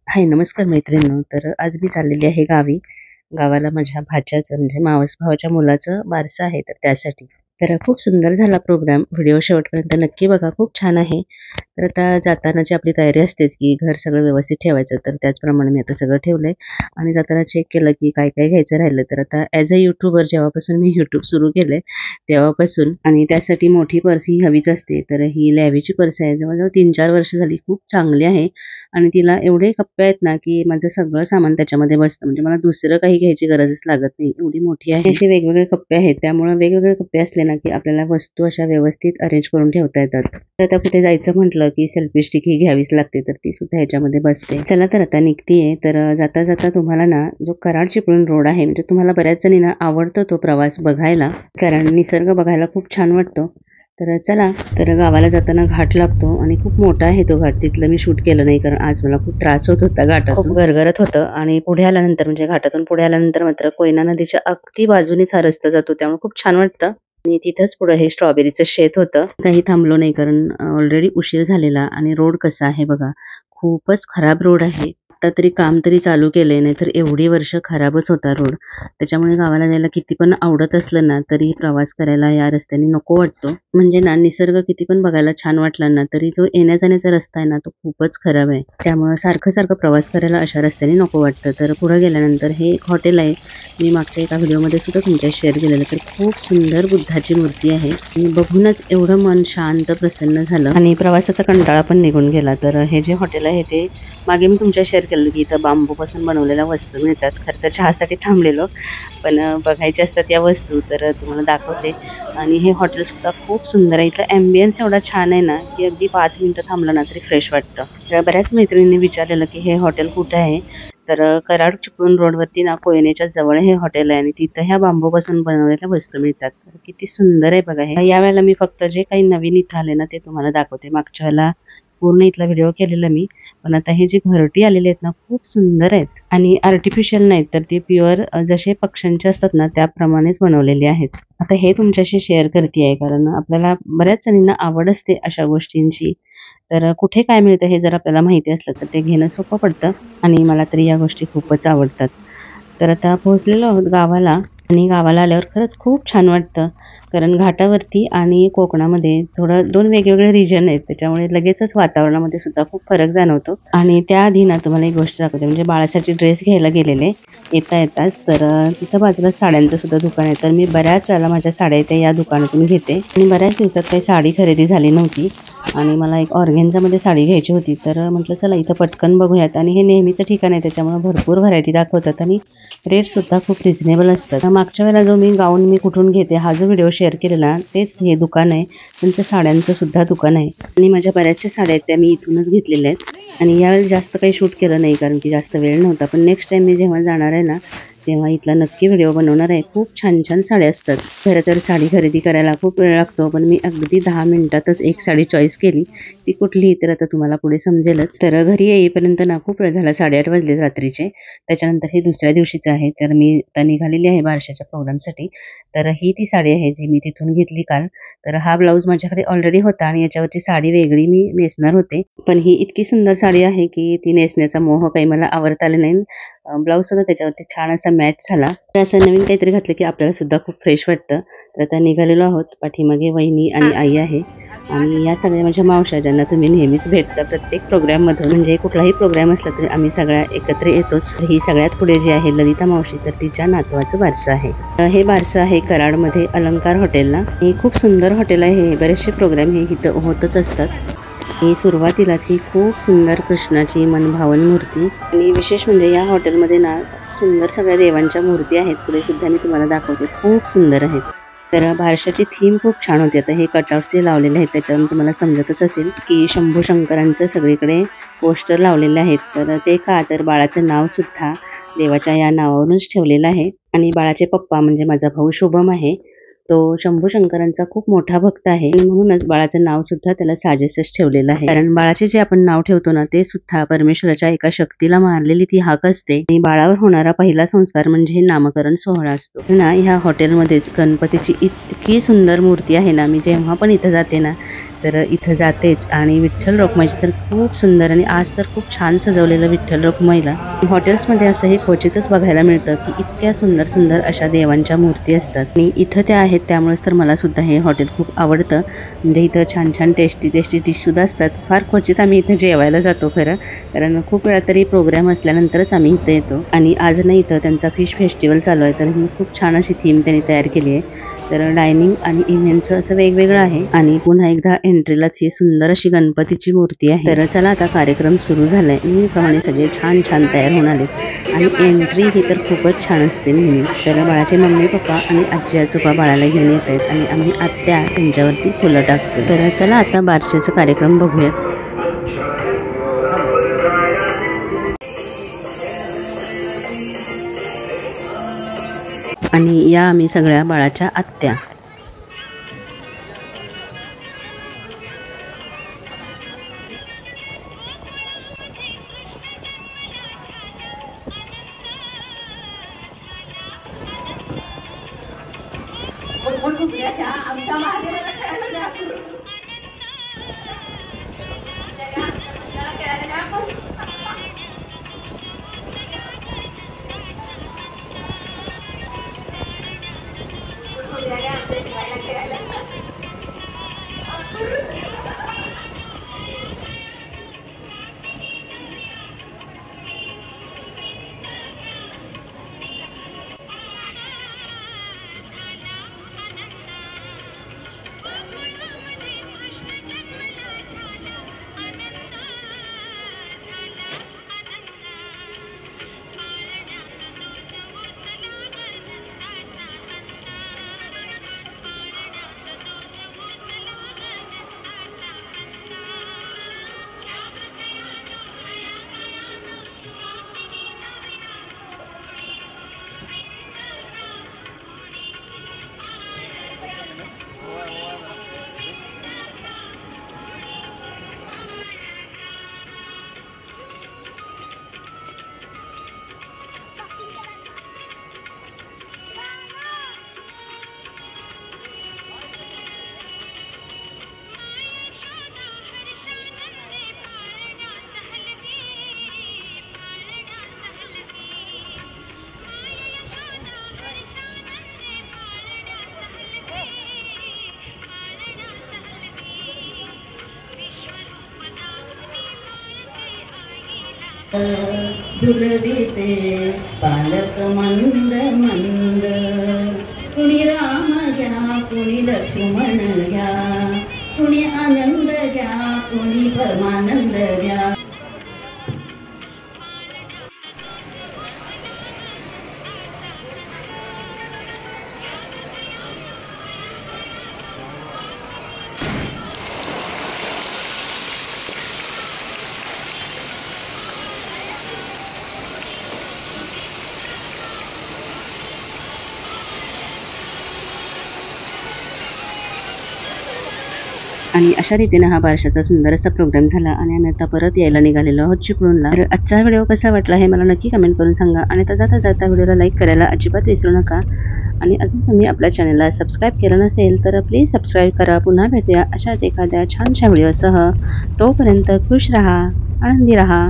हाय नमस्कार मैत्रिणींनो. तर आज मी चाललेली आहे गावी. गावाला माझ्या भाच्याचं म्हणजे मावस भावाच्या मुलाचं बारसं आहे, तर त्यासाठी. तर खूप सुंदर झाला प्रोग्राम. व्हिडिओ शेवटपर्यंत नक्की बघा, खूप छान आहे. तर आता जातानाची आपली तयारी असतेच की घर सगळं व्यवस्थित ठेवायचं, तर त्याचप्रमाणे मी आता सगळं ठेवलंय आणि जाताना चेक केलं की काय काय घ्यायचं राहिलं. तर आता ॲज अ यूट्यूबर जेव्हापासून मी यूट्यूब सुरू केलंय तेव्हापासून, आणि त्यासाठी मोठी पर्स ही हवीच असते. तर ही लॅव्हीची पर्स आहे, जवळजवळ 3-4 वर्ष झाली, खूप चांगली आहे आणि तिला एवढे कप्पे आहेत ना की माझं सगळं सामान त्याच्यामध्ये बसतं. म्हणजे मला दुसरं काही घ्यायची गरजच लागत नाही, एवढी मोठी आहे. असे वेगवेगळे कप्पे आहेत, त्यामुळे वेगवेगळे कप्पे असले ना की आपल्याला वस्तू अशा व्यवस्थित अरेंज करून ठेवता येतात. तर आता कुठे जायचं म्हटलं की सेल्फी स्टिक ही घ्यावीच लागते, तर ती सुद्धा ह्याच्यामध्ये बसते. चला तर आता निघतीये. तर जाता जाता तुम्हाला ना जो कराड चिपळूण रोड आहे, म्हणजे तुम्हाला बऱ्याच जणींना आवडतो तो प्रवास बघायला, कारण निसर्ग बघायला खूप छान वाटतो. तर चला. तर गावाला जाताना घाट लागतो आणि खूप मोठा आहे तो घाट. तिथलं मी शूट केलं नाही, कारण आज मला खूप त्रास होत होता, घाटात खूप गरगरत होतं. आणि पुढे आल्यानंतर म्हणजे घाटातून पुढे आल्यानंतर मात्र कोयना नदीच्या अगदी बाजूनेच हा रस्ता जातो, त्यामुळे खूप छान वाटतं. आणि तिथंच पुढे हे स्ट्रॉबेरीचं शेत होतं. काही थांबलो नाही, कारण ऑलरेडी उशीर झालेला. आणि रोड कसा आहे बघा, खूपच खराब रोड आहे. आता तरी काम तरी चालू केलंय, नाहीतर एवढी वर्ष खराबच होता रोड. त्याच्यामुळे गावाला जायला किती पण आवडत असलं ना तरी प्रवास करायला या रस्त्याने नको वाटतो. म्हणजे ना निसर्ग किती पण बघायला छान वाटला ना तरी जो येण्या जाण्याचा रस्ता आहे ना तो खूपच खराब आहे. त्यामुळे सारखं सारखं प्रवास करायला अशा रस्त्याने नको वाटतं. तर पुढे गेल्यानंतर हे एक हॉटेल आहे. मी मागच्या एका व्हिडिओमध्ये सुद्धा तुमच्या शेअर केलेलं. तर खूप सुंदर बुद्धाची मूर्ती आहे आणि बघूनच एवढं मन शांत प्रसन्न झालं आणि प्रवासाचा कंटाळा पण निघून गेला. तर हे जे हॉटेल आहे ते मागे मी तुमच्या शेअर केलं की इथं बांबूपासून बनवलेल्या वस्तू मिळतात. खरं तर चहासाठी थांबलेलो, पण बघायच्या असतात या वस्तू, तर तुम्हाला दाखवते. आणि हे हॉटेल सुद्धा खूप सुंदर आहे. इथलं ॲम्बियन्स एवढा छान आहे ना की अगदी 5 मिनिटं थांबलं ना तरी फ्रेश वाटतं. तर बऱ्याच मैत्रिणींनी विचारलेलं की हे हॉटेल कुठे आहे. तर कराड चिपळूण रोडवरती ना कोयनेच्या जवळ हे हॉटेल आहे आणि तिथं ह्या बांबूपासून बनवलेल्या वस्तू मिळतात. किती सुंदर आहे बघा हे. यावेळेला मी फक्त जे काही नवीन इथं आले ना ते तुम्हाला दाखवते. मागच्या वेळेला पूर्ण इथला व्हिडिओ केलेला मी, पण आता हे जे घरटी आलेले आहेत ना खूप सुंदर आहेत आणि आर्टिफिशियल नाहीत, तर ते प्युअर जसे पक्ष्यांचे असतात ना त्याप्रमाणेच बनवलेले आहेत. आता हे तुमच्याशी शेअर करते आहे, कारण आपल्याला बऱ्याच जणींना आवड असते अशा गोष्टींची. तर कुठे काय मिळतं हे जर आपल्याला माहिती असलं तर ते घेणं सोपं पडतं आणि मला तरी या गोष्टी खूपच आवडतात. तर आता पोहोचलेलो आहोत गावाला आणि गावाला आल्यावर खरंच खूप छान वाटतं, कारण घाटावरती आणि कोकणामध्ये थोडं 2 वेगवेगळे रिजन आहेत, त्याच्यामुळे लगेचच वातावरणामध्ये सुद्धा खूप फरक जाणवतो. आणि त्याआधी ना तुम्हाला एक गोष्ट दाखवते. म्हणजे बाळासाठी ड्रेस घ्यायला गेलेले येताच, तर तिथं बाजूला साड्यांचं सुद्धा दुकान आहे. तर मी बऱ्याच वेळेला माझ्या साड्या त्या या दुकानातून घेते आणि बऱ्याच दिवसात काही साडी खरेदी झाली नव्हती आणि मला एक ऑर्गेन्झामध्ये साडी घ्यायची होती. तर म्हटलं चला इथं पटकन बघूयात. आणि हे नेहमीचं ठिकाण आहे, त्याच्यामुळे भरपूर व्हरायटी दाखवतात आणि रेटसुद्धा खूप रिझनेबल असतात. मागच्या वेळेला जो मी गाऊन मी कुठून घेते हा जो व्हिडिओ शेअर केलेला तेच हे दुकान आहे. त्यांचं साड्यांचं सुद्धा दुकान आहे आणि माझ्या बऱ्याचशा साड्या आहेत त्या मी इथूनच घेतलेल्या आहेत. आणि यावेळेस जास्त काही शूट केलं नाही, कारण की जास्त वेळ नव्हता. पण नेक्स्ट टाइम मी जेव्हा जाणार आहे ना तेव्हा इथला नक्की व्हिडिओ बनवणार आहे. खूप छान छान साड्या असतात. खरं तर साडी खरेदी करायला खूप वेळ लागतो, पण मी अगदी 10 मिनिटातच एक साडी चॉईस केली. ती कुठली तर आता तुम्हाला पुढे समजेलच. तर घरी येईपर्यंत ना खूप वेळ झाला, 8:30 वाजले रात्रीचे. त्याच्यानंतर हे दुसऱ्या दिवशीचं आहे. तर मी आता निघालेली आहे बारशाच्या प्रोग्रामसाठी. तर ही ती साडी आहे जी मी तिथून घेतली काल. तर हा ब्लाऊज माझ्याकडे ऑलरेडी होता आणि याच्यावरची साडी वेगळी मी नेसणार होते, पण ही इतकी सुंदर साडी आहे की ती नेसण्याचा मोह काही मला आवडता आला नाही. ब्लाऊज सुद्धा त्याच्यावरती छान असा मॅच झाला. तर असं नवीन काहीतरी घातलं की आपल्याला सुद्धा खूप फ्रेश वाटतं. तर आता निघालेलो आहोत. पाठीमागे वहिनी आणि आई आहे आणि या सगळ्या माझ्या मावश्या, ज्यांना तुम्ही नेहमीच भेटता प्रत्येक प्रोग्राममधून. म्हणजे कुठलाही प्रोग्राम असला तरी आम्ही सगळ्या एकत्र येतोच. ही सगळ्यात पुढे जी आहे ललिता मावशी, तर तिच्या नातवाचं बारसं आहे. हे बारसं आहे कराडमध्ये अलंकार हॉटेलला. हे खूप सुंदर हॉटेल आहे. बरेचसे प्रोग्राम हे इथं होतच असतात. ही सुरुवातीलाच ही खूप सुंदर कृष्णाची मनभावन मूर्ती, आणि विशेष म्हणजे या हॉटेलमध्ये ना सुंदर सगळ्या देवांच्या मूर्ती आहेत. पुढे सुद्धा मी तुम्हाला दाखवते, खूप सुंदर आहेत. तर बारशाची थीम खूप छान होती. आता हे कटआउट्स जे लावलेले आहेत त्याच्यावरून तुम्हाला समजतच असेल की शंभू शंकरांचं सगळीकडे पोस्टर लावलेले आहेत. तर ते का, तर बाळाचं नाव सुद्धा देवाच्या या नावावरूनच ठेवलेलं आहे. आणि बाळाचे पप्पा म्हणजे माझा भाऊ शुभम आहे, तो शंभू शंकरांचा खूप मोठा भक्त आहे आणि म्हणूनच बाळाचं नाव सुद्धा त्याला साजेसच ठेवलेलं आहे. कारण बाळाचे जे आपण नाव ठेवतो ना ते सुद्धा परमेश्वराच्या एका शक्तीला मारलेली ती हाक असते. आणि बाळावर होणारा पहिला संस्कार म्हणजे नामकरण सोहळा असतो ना. ह्या हॉटेलमध्येच गणपतीची इतकी सुंदर मूर्ती आहे ना, मी जेव्हा पण इथं जाते ना तर इथं जातेच आणि विठ्ठल रखुमाईची तर खूप सुंदर आणि आज तर खूप छान सजवलेलं विठ्ठल रखुमाईला हॉटेल्समध्ये असं हे क्वचितच बघायला मिळतं की इतक्या सुंदर सुंदर अशा देवांच्या मूर्ती असतात आणि इथं त्या आहेत. त्यामुळेच तर मला सुद्धा हे हॉटेल खूप आवडतं. म्हणजे इथं छान छान टेस्टी टेस्टी डिश सुद्धा असतात. फार क्वचित आम्ही इथे जेवायला जातो खरं, कारण खूप वेळा तरी प्रोग्राम असल्यानंतरच आम्ही इथे येतो. आणि आज ना इथं त्यांचा फिश फेस्टिवल चालू आहे, तर ही खूप छान अशी थीम त्यांनी तयार केली आहे. तर डायनिंग आणि इव्हेंटचं असं वेगवेगळं आहे. आणि पुन्हा एकदा एंट्रीलाच ही सुंदर अशी गणपतीची मूर्ती आहे. तर चला आता कार्यक्रम सुरू झालाय. नेहमीप्रमाणे सगळे छान छान तयार होऊन आले आणि एंट्री ही तर खूपच छान असते नेहमी. तर बाळाचे मम्मी पप्पा आणि आजी आजोबा बाळाला घेऊन येत आहेत आणि आम्ही आत्या त्यांच्यावरती फुलं टाकतो. तर चला आता बारशाचा कार्यक्रम बघूयात. आणि या आम्ही सगळ्या बाळाच्या आत्या. झुलविते पालक मंद मंद, कुणी राम घ्या कुणी लक्ष्मण घ्या, कुणी आनंद घ्या कुणी परमानंद घ्या. आणि अशा रीतीने हा बारशाचा सुंदर असा प्रोग्राम झाला आणि आम्ही आता परत यायला निघालेलो आहोत चिपळूणला. तर आजचा व्हिडिओ कसा वाटला हे मला नक्की कमेंट करून सांगा आणि आता जाता जाता व्हिडिओला लाईक करायला अजिबात विसरू नका. आणि अजून तुम्ही आपल्या चॅनलला सबस्क्राईब केलं नसेल तर प्लीज सबस्क्राईब करा. पुन्हा भेटूया अशाच एखाद्या छानशा व्हिडिओसह. तोपर्यंत खुश राहा, आनंदी राहा.